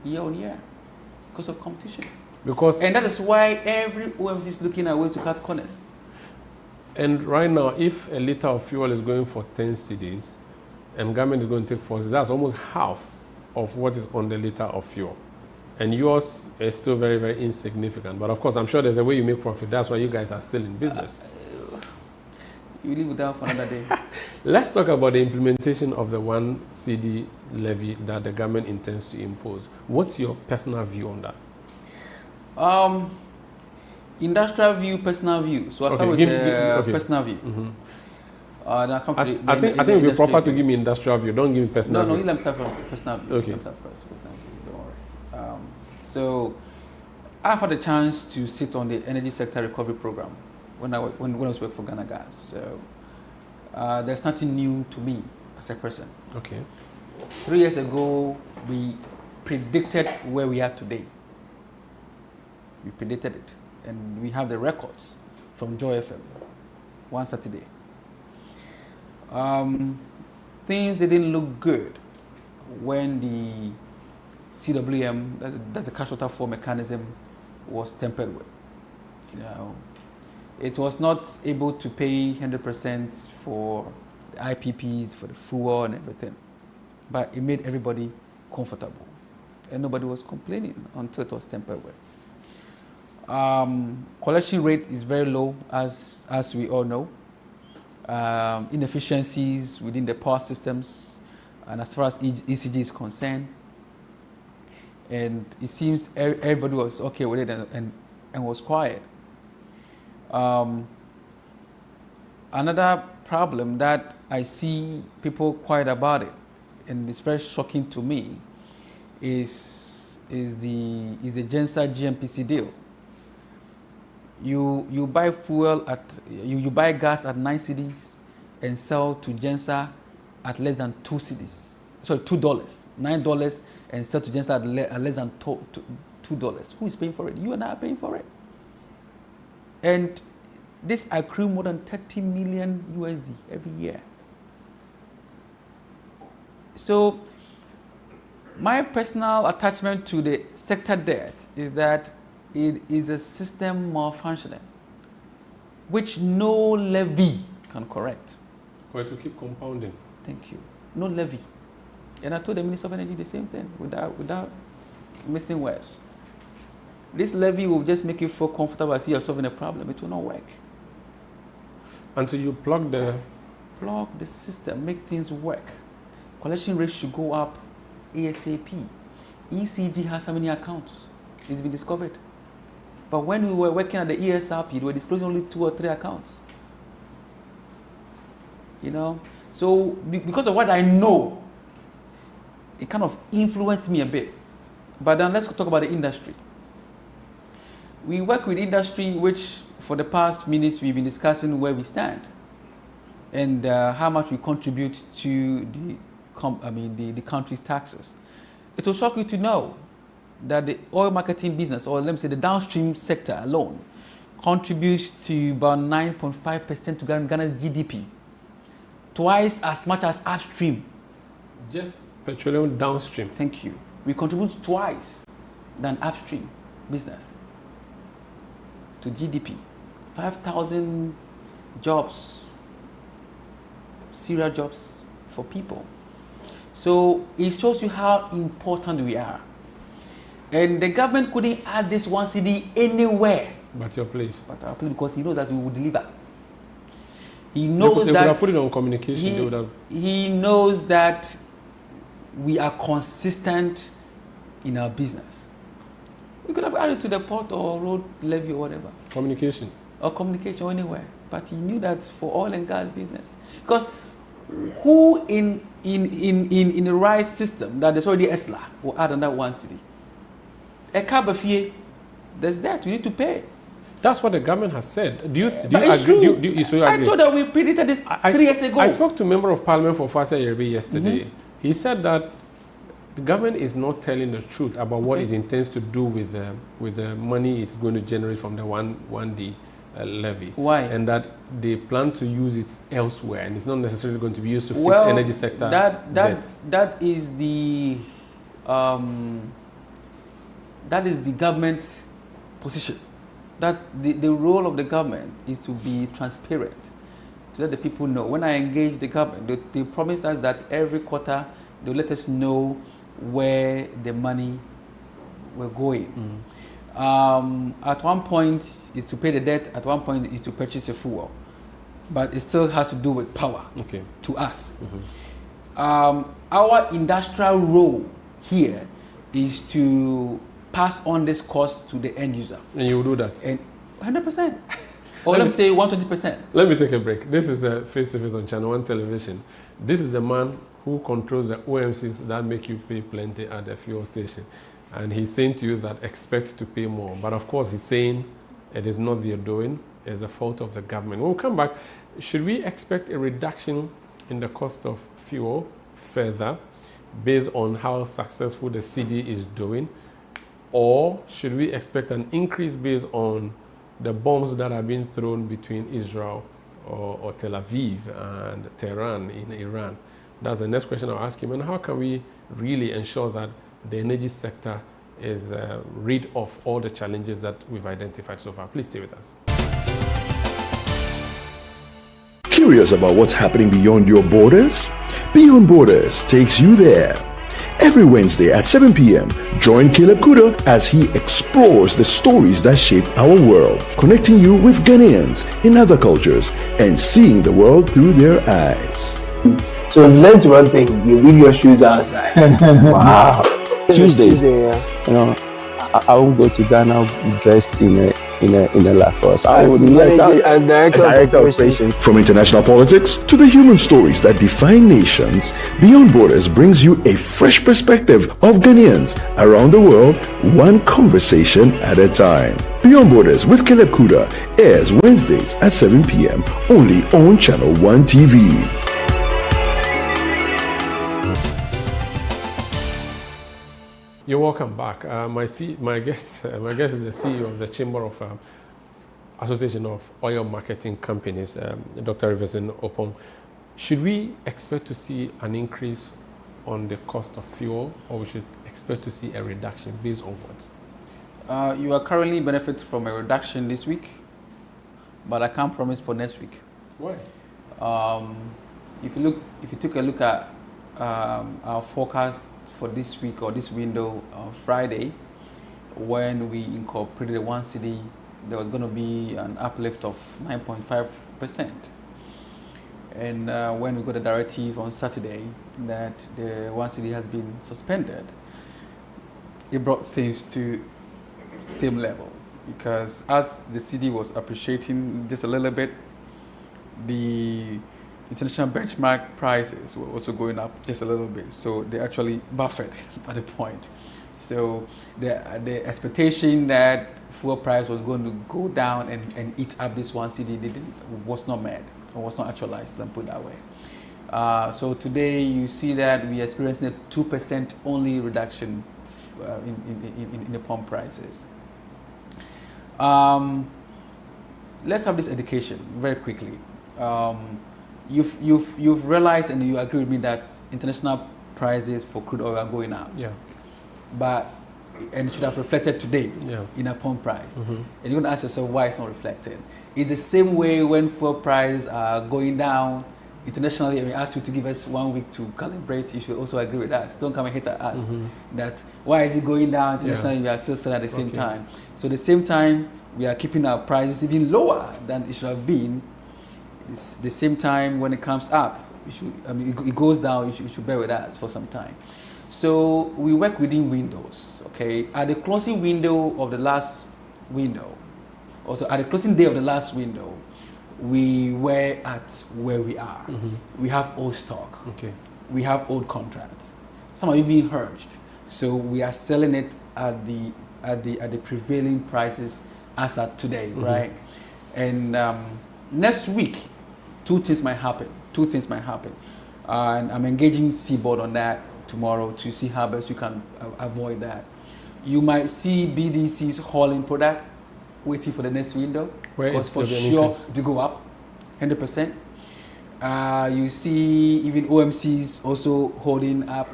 year on year because of competition. And that is why every OMC is looking at ways to cut corners. And right now, if a liter of fuel is going for 10 cedis and government is going to take 4 cedis, that's almost half of what is on the liter of fuel. And yours is still very, very insignificant. But of course, I'm sure there's a way you make profit. That's why you guys are still in business. You leave it down for another day. Let's talk about the implementation of the 1 cedi levy that the government intends to impose. What's your personal view on that? Industrial view, personal view. So I'll start with the personal view. Mm-hmm. I think it would be proper to give me industrial view. Don't give me personal view. No, you let me start from personal view. Okay. Let me start first, personal view. Don't worry. So I've had a chance to sit on the energy sector recovery program when I was working for Ghana Gas. So there's nothing new to me as a person. Okay. 3 years ago, we predicted where we are today. We predicted it. And we have the records from Joy FM, one Saturday. things didn't look good when the CWM, that's the cash water flow mechanism, was tempered with. You know, it was not able to pay 100% for the IPPs, for the fuel and everything, but it made everybody comfortable, and nobody was complaining until it was tempered with. Collection rate is very low, as we all know. Inefficiencies within the power systems, and as far as ECG is concerned, and it seems everybody was okay with it and was quiet. Another problem that I see people quiet about it, and it's very shocking to me, is the Gensa GMPC deal. You buy fuel at you buy gas at 9 cedis and sell to Gensa at less than 2 cedis. Sorry, $2, $9, and sell to Gensa at less than $2. Who is paying for it? You and I are paying for it. And this accrue more than 30 million USD every year. So my personal attachment to the sector debt is that it is a system malfunctioning, which no levy can correct. Or to keep compounding. Thank you. No levy. And I told the Minister of Energy the same thing without missing words. This levy will just make you feel comfortable as you're solving a problem. It will not work. Until you plug the system, make things work. Collection rate should go up ASAP. ECG has how many accounts? It's been discovered. But when we were working at the ESRP, we were disclosing only 2 or 3 accounts. You know? So because of what I know, it kind of influenced me a bit. But then let's talk about the industry. We work with industry, which for the past minutes we've been discussing where we stand and how much we contribute to the country's taxes. It will shock you to know that the oil marketing business, or let me say the downstream sector alone, contributes to about 9.5% to Ghana's GDP, twice as much as upstream. Just petroleum downstream. Thank you. We contribute twice than upstream business to GDP. 5,000 jobs, serial jobs for people. So it shows you how important we are. And the government couldn't add this 1 cedi anywhere. But your place. But our place, because he knows that we will deliver. He knows they that would have put it on communication. They would have. He knows that we are consistent in our business. We could have added to the port or road levy or whatever. Communication. Or communication anywhere. But he knew that for oil and gas business. Because who in the right system that there's already ESLA will add another 1 cedi? A cabafie, there's that. We need to pay. That's what the government has said. Do you agree? I thought that we predicted this 3 years ago. I spoke to a member of parliament for Fasa Yerebe yesterday. Mm-hmm. He said that the government is not telling the truth about what it intends to do with the money it's going to generate from the 1D levy. Why? And that they plan to use it elsewhere, and it's not necessarily going to be used to fix energy sector debts. That is the government's position. That the role of the government is to be transparent, to let the people know. When I engage the government, they promised us that every quarter they'll let us know where the money will go in. At one point, it's to pay the debt. At one point, it's to purchase the fuel. But it still has to do with power to us. Our industrial role here is to pass on this cost to the end user. And you will do that? And 100%. Or let me say 120%. Let me take a break. This is a face-to-face on Channel 1 television. This is the man who controls the OMCs that make you pay plenty at the fuel station. And he's saying to you that expect to pay more. But of course, he's saying it is not their doing. It's the fault of the government. When we come back, should we expect a reduction in the cost of fuel further based on how successful the cedi is doing? Or should we expect an increase based on the bombs that are being thrown between Israel or Tel Aviv and Tehran in Iran? That's the next question I'll ask him. And how can we really ensure that the energy sector is rid of all the challenges that we've identified so far? Please stay with us. Curious about what's happening beyond your borders? Beyond Borders takes you there. Every Wednesday at 7 p.m., join Caleb Kuda as he explores the stories that shape our world, connecting you with Ghanaians in other cultures and seeing the world through their eyes. So we've learned one thing: you leave your shoes outside. Wow. Tuesdays, you know, I won't go to Ghana dressed in a Lacoste. I would as director of operations. From international politics to the human stories that define nations, Beyond Borders brings you a fresh perspective of Ghanaians around the world, one conversation at a time. Beyond Borders with Caleb Kuda airs Wednesdays at 7 p.m. only on Channel 1 TV. You're welcome back. My guest is the CEO of the Chamber of Association of Oil Marketing Companies, Dr. Riverson Oppong. Should we expect to see an increase on the cost of fuel, or we should expect to see a reduction based on what? You are currently benefit from a reduction this week, but I can't promise for next week. Why? If you took a look at our forecast for this week or this window on Friday, when we incorporated the one cedi, there was going to be an uplift of 9.5%. And when we got a directive on Saturday that the one cedi has been suspended, it brought things to same level, because as the cedi was appreciating just a little bit, the international benchmark prices were also going up just a little bit, so they actually buffered at the point. So the expectation that fuel price was going to go down and eat up this one cedi was not met, or was not actualized, let me put it that way. So today you see that we are experiencing a 2% only reduction in the pump prices. Let's have this education very quickly. You've realized, and you agree with me, that international prices for crude oil are going up. Yeah. And it should have reflected today in a pump price. Mm-hmm. And you're going to ask yourself why it's not reflected. It's the same way when fuel prices are going down internationally, and we ask you to give us 1 week to calibrate. You should also agree with us. Don't come and hit at us. Mm-hmm. That why is it going down internationally? We are still selling at the same time. So at the same time, we are keeping our prices even lower than it should have been. It's the same time when it comes up, it goes down, you should bear with us for some time. So we work within windows, okay? At the closing window of the last window, also at the closing day of the last window, we were at where we are. Mm-hmm. We have old stock. Okay. We have old contracts. Some are even hedged. So we are selling it at the prevailing prices as at today, mm-hmm. right? And next week, two things might happen. And I'm engaging Seaboard on that tomorrow to see how best we can avoid that. You might see BDCs hauling product, waiting for the next window, because for sure to go up 100%. You see even OMCs also holding up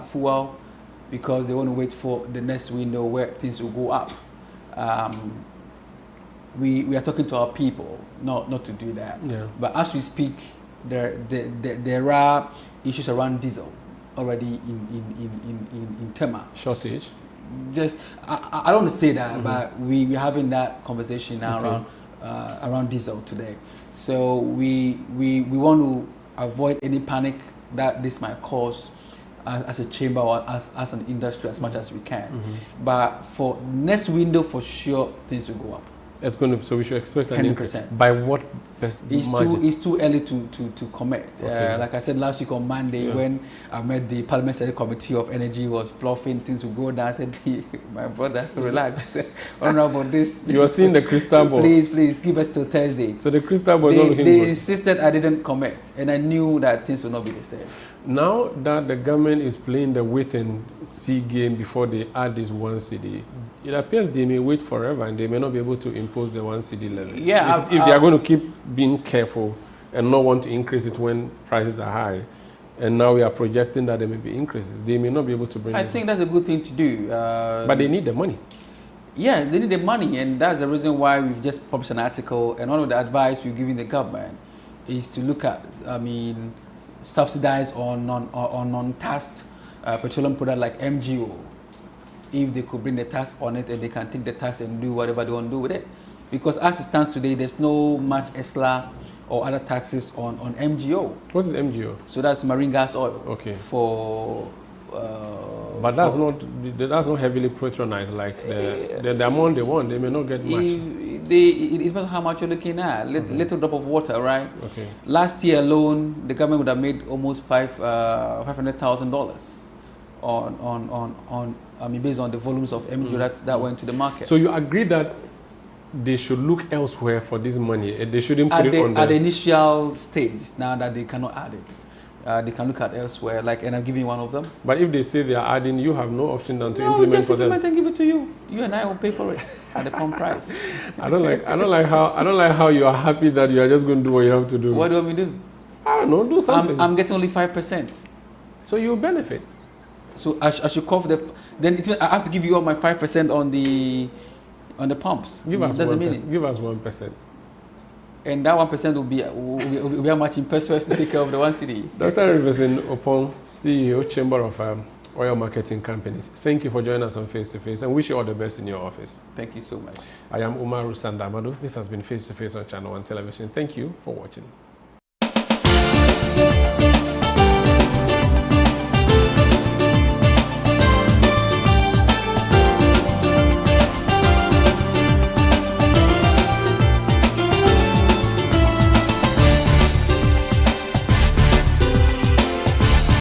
fuel, because they want to wait for the next window where things will go up. We are talking to our people not to do that. Yeah. But as we speak, there are issues around diesel already in Tema. Shortage. Just I don't want to say that, mm-hmm. but we're having that conversation now around diesel today. So we want to avoid any panic that this might cause as a chamber or as an industry as much as we can. Mm-hmm. But for next window, for sure, things will go up. It's going to, so we should expect an 100%. Increase. By what margin? It's too early to commit. Okay. Like I said last week on Monday, when I met the Parliamentary Committee of Energy was bluffing things will go down. I said, my brother, relax. Honorable, this you are seeing the crystal ball. Please give us till Thursday. So the crystal ball is not looking They good. insisted I didn't commit, and I knew that things will not be the same. Now that the government is playing the wait and see game before they add this one cedi, it appears they may wait forever and they may not be able to impose the one cedi level. Yeah, if they are going to keep being careful and not want to increase it when prices are high, and now we are projecting that there may be increases. They may not be able to bring I think that's a good thing to do. But they need the money. Yeah, they need the money, and that's the reason why we've just published an article, and one of the advice we're giving the government is to look at, subsidize on non-taxed petroleum product like MGO. If they could bring the tax on it, and they can take the tax and do whatever they want to do with it. Because as it stands today, there's no much ESLA or other taxes on MGO. What is MGO? So that's marine gas oil. Okay. But that's not heavily patronized like the amount they want. They may not get much. It depends on how much you're looking at. Little drop of water, right? Okay. Last year alone, the government would have made almost $500,000 based on the volumes of MGO that went to the market. So you agree that they should look elsewhere for this money. They shouldn't put it on at the initial stage. Now that they cannot add it, they can look at elsewhere. And I'm giving one of them. But if they say they are adding, you have no option than to implement just for them. implement and give it to you. You and I will pay for it at the pump price. I don't like how you are happy that you are just going to do what you have to do. What do you want me to do? I don't know. Do something. I'm getting only 5%. So you benefit. So I should cover then I have to give you all my 5% on the pumps. Give us 1%. Give us 1%. And that 1% will be how much in pesos to take care of the 1 cedi. Dr. Riverson Oppong, CEO, Chamber of Oil Marketing Companies. Thank you for joining us on Face to Face, and wish you all the best in your office. Thank you so much. I am Umaru Sanda Amadu. This has been Face to Face on Channel 1 Television. Thank you for watching.